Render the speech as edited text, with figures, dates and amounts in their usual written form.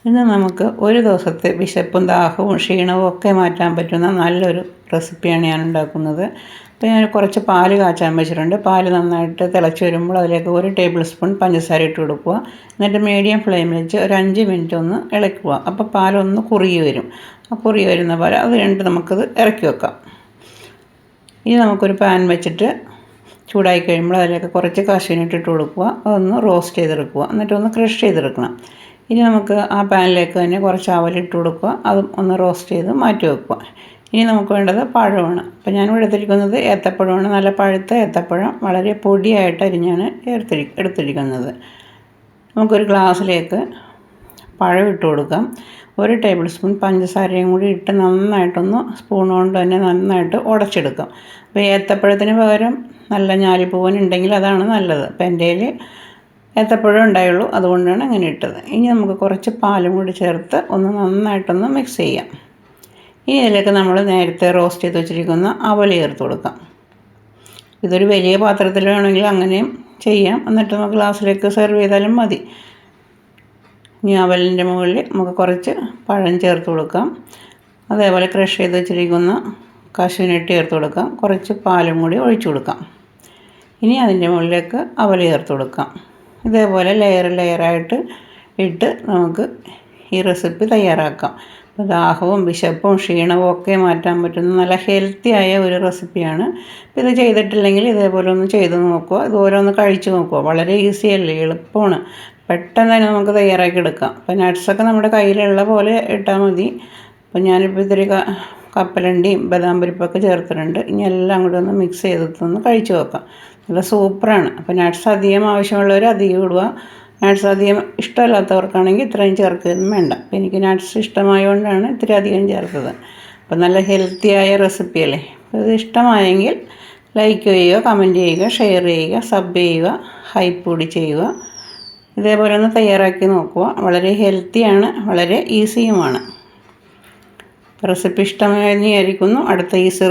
ഇന്ന് നമുക്ക് ഒരു ദിവസത്തെ വിശപ്പും ദാഹവും ക്ഷീണവും ഒക്കെ മാറ്റാൻ പറ്റുന്ന നല്ലൊരു റെസിപ്പിയാണ് ഞാൻ ഉണ്ടാക്കുന്നത്. അപ്പോൾ ഞാൻ കുറച്ച് പാല് കാച്ചാൻ വെച്ചിട്ടുണ്ട്. പാല് നന്നായിട്ട് തിളച്ച് വരുമ്പോൾ അതിലേക്ക് 1 ടേബിൾ സ്പൂൺ പഞ്ചസാര ഇട്ട് കൊടുക്കുക. എന്നിട്ട് മീഡിയം ഫ്ലെയിമിൽ വെച്ച് ഒരു 5 മിനിറ്റ് ഒന്ന് ഇളക്കുക. അപ്പോൾ പാലൊന്ന് കുറുകി വരും. ആ കുറുകി വരുന്ന പോലെ അത് കഴിഞ്ഞിട്ട് നമുക്കത് ഇറക്കി വെക്കാം. ഇനി നമുക്കൊരു പാൻ വെച്ചിട്ട് ചൂടായി കഴിയുമ്പോൾ അതിലേക്ക് കുറച്ച് കാഷ്യൂനട്ട് ഇട്ട് കൊടുക്കുക. അതൊന്ന് റോസ്റ്റ് ചെയ്തെടുക്കുക. എന്നിട്ടൊന്ന് ക്രഷ് ചെയ്തെടുക്കണം. ഇനി നമുക്ക് ആ പാനിലേക്ക് തന്നെ കുറച്ച് അവലിട്ട് കൊടുക്കുക. അതും ഒന്ന് റോസ്റ്റ് ചെയ്ത് മാറ്റി വെക്കുക. ഇനി നമുക്ക് വേണ്ടത് പഴമാണ്. അപ്പോൾ ഞാനിവിടെ എടുത്തിരിക്കുന്നത് ഏത്തപ്പഴമാണ്. നല്ല പഴുത്ത ഏത്തപ്പഴം വളരെ പൊടിയായിട്ട് അരിഞ്ഞാണ് എടുത്തിരിക്കുന്നത്. നമുക്കൊരു ഗ്ലാസ്സിലേക്ക് പഴം ഇട്ട് കൊടുക്കാം. 1 ടേബിൾ സ്പൂൺ പഞ്ചസാരയും കൂടി ഇട്ട് നന്നായിട്ടൊന്ന് സ്പൂൺ കൊണ്ട് തന്നെ നന്നായിട്ട് ഉടച്ചെടുക്കാം. അപ്പോൾ ഏത്തപ്പഴത്തിന് പകരം നല്ല ഞാലിപ്പൂവൻ ഉണ്ടെങ്കിൽ അതാണ് നല്ലത്. അപ്പോൾ എൻ്റെ കയ്യിൽ ഏത്തപ്പഴം ഉണ്ടായുള്ളൂ, അതുകൊണ്ടാണ് അങ്ങനെ ഇട്ടത്. ഇനി നമുക്ക് കുറച്ച് പാലും കൂടി ചേർത്ത് ഒന്ന് നന്നായിട്ടൊന്ന് മിക്സ് ചെയ്യാം. ഇനി ഇതിലേക്ക് നമ്മൾ നേരത്തെ റോസ്റ്റ് ചെയ്ത് വെച്ചിരിക്കുന്ന അവൽ ചേർത്ത് കൊടുക്കാം. ഇതൊരു വലിയ പാത്രത്തിൽ വേണമെങ്കിൽ അങ്ങനെയും ചെയ്യാം. എന്നിട്ട് നമുക്ക് ഗ്ലാസ്സിലേക്ക് സെർവ് ചെയ്താലും മതി. ഇനി അവലിൻ്റെ മുകളിൽ നമുക്ക് കുറച്ച് പഴം ചേർത്ത് കൊടുക്കാം. അതേപോലെ ക്രഷ് ചെയ്ത് വെച്ചിരിക്കുന്ന കാഷ്യൂനട്ട് ചേർത്ത് കൊടുക്കാം. കുറച്ച് പാലും കൂടി ഒഴിച്ചു കൊടുക്കാം. ഇനി അതിൻ്റെ മുകളിലേക്ക് അവൽ ചേർത്ത് കൊടുക്കാം. ഇതേപോലെ ലെയറായിട്ട് ഇട്ട് നമുക്ക് ഈ റെസിപ്പി തയ്യാറാക്കാം. അപ്പോൾ ദാഹവും വിശപ്പും ക്ഷീണവും ഒക്കെ മാറ്റാൻ പറ്റുന്ന നല്ല ഹെൽത്തി ആയ ഒരു റെസിപ്പിയാണ്. അപ്പോൾ ഇത് ചെയ്തിട്ടില്ലെങ്കിൽ ഇതേപോലെ ഒന്ന് ചെയ്ത് നോക്കുക. ഇതുപോലെ ഒന്ന് കഴിച്ച് നോക്കുക. വളരെ ഈസിയല്ലേ, എളുപ്പമാണ്. പെട്ടെന്ന് തന്നെ നമുക്ക് തയ്യാറാക്കി എടുക്കാം. അപ്പോൾ നട്ട്സൊക്കെ നമ്മുടെ കയ്യിലുള്ള പോലെ ഇട്ടാൽ മതി. അപ്പോൾ ഞാനിപ്പോൾ ഇത്തിരി കപ്പലണ്ടിയും ബദാം പരിപ്പൊക്കെ ചേർത്തിട്ടുണ്ട്. ഇനി എല്ലാം കൂടി ഒന്ന് മിക്സ് ചെയ്തിട്ടൊന്ന് കഴിച്ച് നോക്കാം. നല്ല സൂപ്പറാണ്. അപ്പോൾ നട്ട്സ് അധികം ആവശ്യമുള്ളവർ അധികം ഇടുക. നട്ട്സ് അധികം ഇഷ്ടമല്ലാത്തവർക്കാണെങ്കിൽ ഇത്രയും ചേർക്കുകയൊന്നും വേണ്ട. അപ്പോൾ എനിക്ക് നട്ട്സ് ഇഷ്ടമായതുകൊണ്ടാണ് ഇത്തിരി അധികം ചേർത്തത്. അപ്പോൾ നല്ല ഹെൽത്തിയായ റെസിപ്പി അല്ലേ. അപ്പോൾ ഇത് ഇഷ്ടമായെങ്കിൽ ലൈക്ക് ചെയ്യുക, കമൻറ്റ് ചെയ്യുക, ഷെയർ ചെയ്യുക, സബ് ചെയ്യുക, ഹൈപ്പ് കൂടി ചെയ്യുക. ഇതേപോലെ ഒന്ന് തയ്യാറാക്കി നോക്കുക. വളരെ ഹെൽത്തിയാണ്, വളരെ ഈസിയുമാണ്. റെസിപ്പി ഇഷ്ടമായിരിക്കുന്നു. അടുത്ത ഈസി